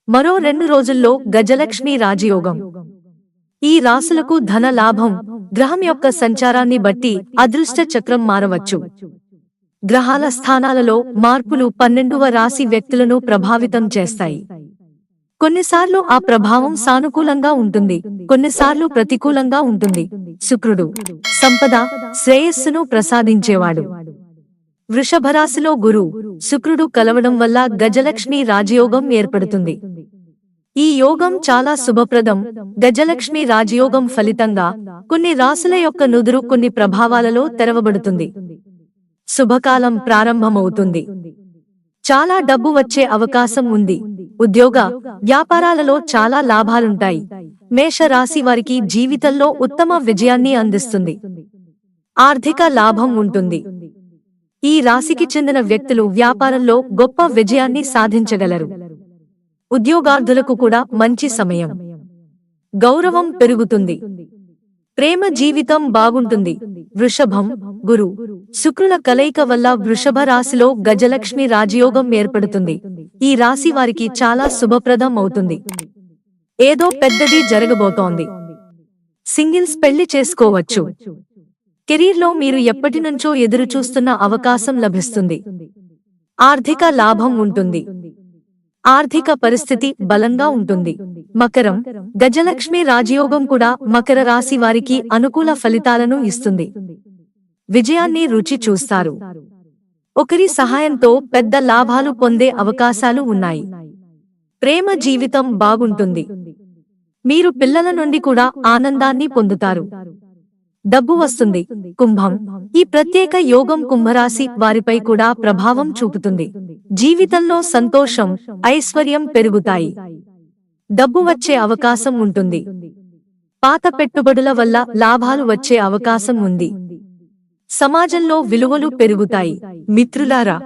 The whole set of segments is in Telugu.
మరో 2 రోజుల్లో గజలక్ష్మి రాజయోగం. ఈ రాసులకు ధన లాభం గ్రహం యొక్క సంచారాన్ని బట్టి అదృష్ట చక్రం మారవచ్చు. గ్రహాల స్థానాలలో మార్పులు 12వ రాశి వ్యక్తులను ప్రభావితం చేస్తాయి. కొన్నిసార్లు ఆ ప్రభావం సానుకూలంగా ఉంటుంది, కొన్నిసార్లు ప్రతికూలంగా ఉంటుంది. శుక్రుడు సంపద, శ్రేయస్సును ప్రసాదించేవాడు. వృషభరాశిలో గురు, శుక్రుడు కలవడం వల్ల గజలక్ష్మి రాజయోగం ఏర్పడుతుంది. ఈ యోగం చాలా శుభప్రదం. గజలక్ష్మి రాజయోగం ఫలితంగా కొన్ని రాశుల యొక్క నుదురు కొన్ని ప్రభావాలలో తెరవబడుతుంది. శుభకాలం ప్రారంభమవుతుంది. చాలా డబ్బు వచ్చే అవకాశం ఉంది. ఉద్యోగ, వ్యాపారాలలో చాలా లాభాలుంటాయి. మేష రాశి వారికి జీవితంలో ఉత్తమ విజయాన్ని అందిస్తుంది. ఆర్థిక లాభం ఉంటుంది. ఈ రాశికి చెందిన వ్యక్తులు వ్యాపారంలో గొప్ప విజయాన్ని సాధించగలరు. ఉద్యోగార్థులకు కూడా మంచి సమయం. గౌరవం పెరుగుతుంది. ప్రేమ జీవితం బాగుంటుంది. వృషభం, గురు, శుక్రుల కలయిక వల్ల వృషభ రాశిలో గజలక్ష్మి రాజయోగం ఏర్పడుతుంది. ఈ రాశి వారికి చాలా శుభప్రదం అవుతుంది. ఏదో పెద్దది జరగబోతోంది. సింగిల్స్ పెళ్లి చేసుకోవచ్చు. కెరీర్లో మీరు ఎప్పటినుంచో ఎదురుచూస్తున్న అవకాశం లభిస్తుంది. ఆర్థిక లాభం ఉంటుంది. ఆర్థిక పరిస్థితి బలంగా ఉంటుంది. మకరం, గజలక్ష్మి రాజయోగం కూడా మకర రాశి వారికి అనుకూల ఫలితాలను ఇస్తుంది. విజయాన్ని రుచి చూస్తారు. ఒకరి సహాయంతో పెద్ద లాభాలు పొందే అవకాశాలు ఉన్నాయి. ప్రేమ జీవితం బాగుంటుంది. మీరు పిల్లల నుండి కూడా ఆనందాన్ని పొందుతారు. డబ్బు వస్తుంది. కుంభం, ఈ ప్రత్యేక యోగం కుంభరాశి వారిపై కూడా ప్రభావం చూపుతుంది. జీవితంలో సంతోషం, ఐశ్వర్యం పెరుగుతాయి. డబ్బు వచ్చే అవకాశం ఉంటుంది. పాత పెట్టుబడుల వల్ల లాభాలు వచ్చే అవకాశం ఉంది. సమాజంలో విలువలు పెరుగుతాయి. మిత్రులారా,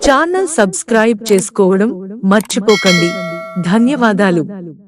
ఛానల్ సబ్స్క్రైబ్ చేసుకోవడం మర్చిపోకండి. ధన్యవాదాలు.